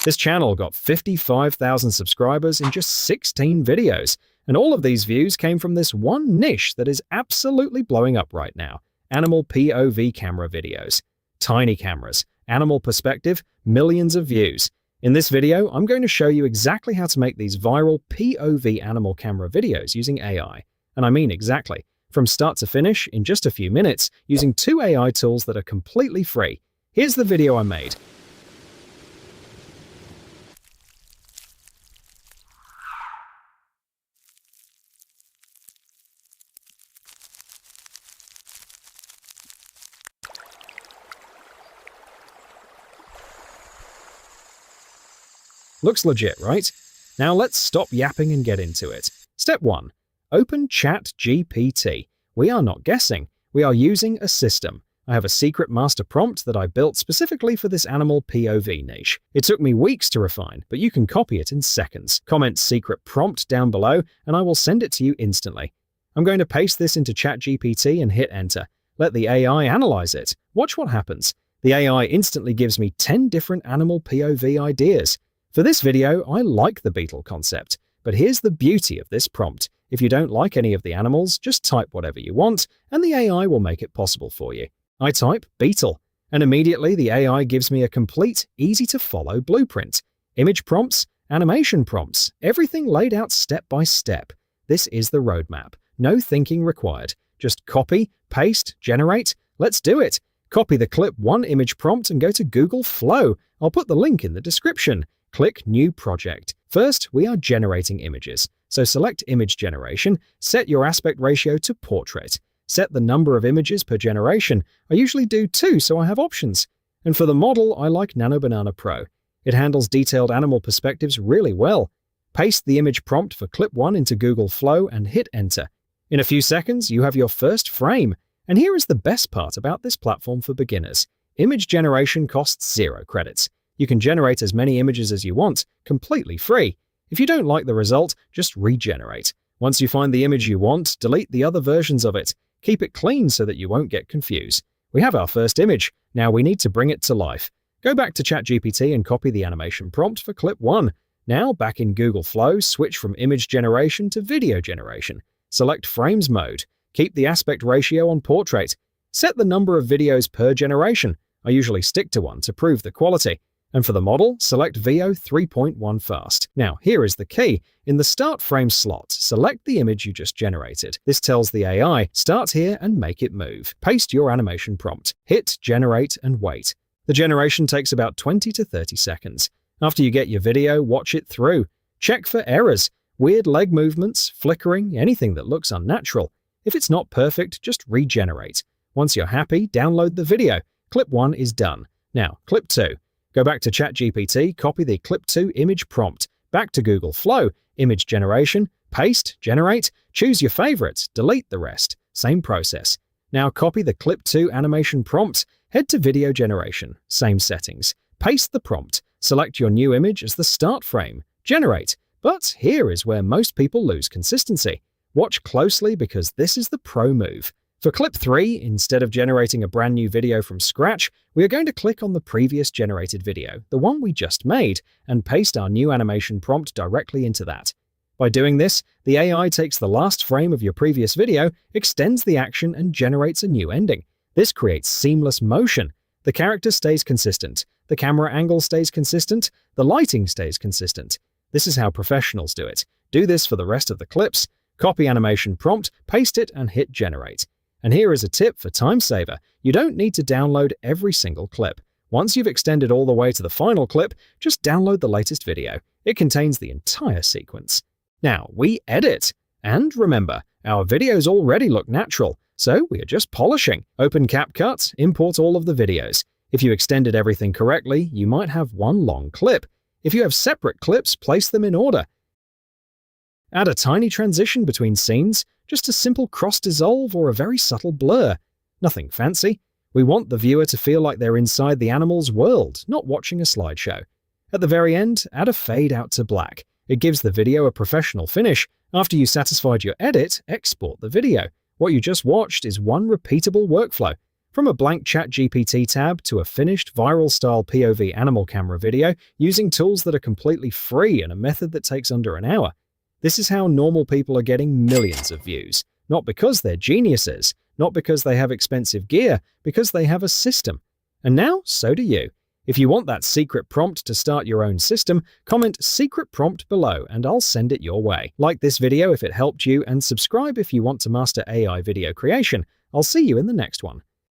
This channel got 55,000 subscribers in just 16 videos, and all of these views came from this one niche that is absolutely blowing up right now: animal POV camera videos. Tiny cameras, animal perspective, millions of views. In this video, I'm going to show you exactly how to make these viral POV animal camera videos using AI. And I mean exactly, from start to finish in just a few minutes using 2 AI tools that are completely free. Here's the video I made. Looks legit, right? Now let's stop yapping and get into it. Step 1. Open ChatGPT. We are not guessing. We are using a system. I have a secret master prompt that I built specifically for this animal POV niche. It took me weeks to refine, but you can copy it in seconds. Comment secret prompt down below and I will send it to you instantly. I'm going to paste this into ChatGPT and hit enter. Let the AI analyze it. Watch what happens. The AI instantly gives me 10 different animal POV ideas. For this video, I like the beetle concept, but here's the beauty of this prompt. If you don't like any of the animals, just type whatever you want, and the AI will make it possible for you. I type beetle, and immediately the AI gives me a complete, easy-to-follow blueprint. Image prompts, animation prompts, everything laid out step by step. This is the roadmap. No thinking required. Just copy, paste, generate. Let's do it. Copy the clip 1 image prompt and go to Google Flow. I'll put the link in the description. Click New Project. First, we are generating images. So select Image Generation, set your aspect ratio to Portrait. Set the number of images per generation. I usually do 2, so I have options. And for the model, I like Nano Banana Pro. It handles detailed animal perspectives really well. Paste the image prompt for Clip 1 into Google Flow and hit Enter. In a few seconds, you have your first frame. And here is the best part about this platform for beginners. Image generation costs 0 credits. You can generate as many images as you want, completely free. If you don't like the result, just regenerate. Once you find the image you want, delete the other versions of it. Keep it clean so that you won't get confused. We have our first image. Now we need to bring it to life. Go back to ChatGPT and copy the animation prompt for clip 1. Now, back in Google Flow, switch from image generation to video generation. Select Frames mode. Keep the aspect ratio on Portrait. Set the number of videos per generation. I usually stick to 1 to prove the quality. And for the model, select VO 3.1 fast. Now, here is the key. In the Start Frame slot, select the image you just generated. This tells the AI, start here and make it move. Paste your animation prompt. Hit Generate and wait. The generation takes about 20 to 30 seconds. After you get your video, watch it through. Check for errors, weird leg movements, flickering, anything that looks unnatural. If it's not perfect, just regenerate. Once you're happy, download the video. Clip 1 is done. Now, clip 2. Go back to ChatGPT, copy the Clip 2 image prompt, back to Google Flow, image generation, paste, generate, choose your favorites, delete the rest. Same process. Now copy the Clip 2 animation prompt, head to video generation, same settings. Paste the prompt, select your new image as the start frame, generate. But here is where most people lose consistency. Watch closely because this is the pro move. For clip 3, instead of generating a brand new video from scratch, we are going to click on the previous generated video, the one we just made, and paste our new animation prompt directly into that. By doing this, the AI takes the last frame of your previous video, extends the action, and generates a new ending. This creates seamless motion. The character stays consistent, the camera angle stays consistent, the lighting stays consistent. This is how professionals do it. Do this for the rest of the clips. Copy animation prompt, paste it, and hit generate. And here is a tip for time saver. You don't need to download every single clip. Once you've extended all the way to the final clip, just download the latest video. It contains the entire sequence. Now, we edit. And remember, our videos already look natural, so we are just polishing. Open CapCut, import all of the videos. If you extended everything correctly, you might have one long clip. If you have separate clips, place them in order. Add a tiny transition between scenes, just a simple cross-dissolve or a very subtle blur. Nothing fancy. We want the viewer to feel like they're inside the animal's world, not watching a slideshow. At the very end, add a fade out to black. It gives the video a professional finish. After you satisfied your edit, export the video. What you just watched is one repeatable workflow. From a blank ChatGPT tab to a finished viral-style POV animal camera video using tools that are completely free and a method that takes under an hour. This is how normal people are getting millions of views. Not because they're geniuses, not because they have expensive gear, because they have a system. And now, so do you. If you want that secret prompt to start your own system, comment secret prompt below and I'll send it your way. Like this video if it helped you and subscribe if you want to master AI video creation. I'll see you in the next one.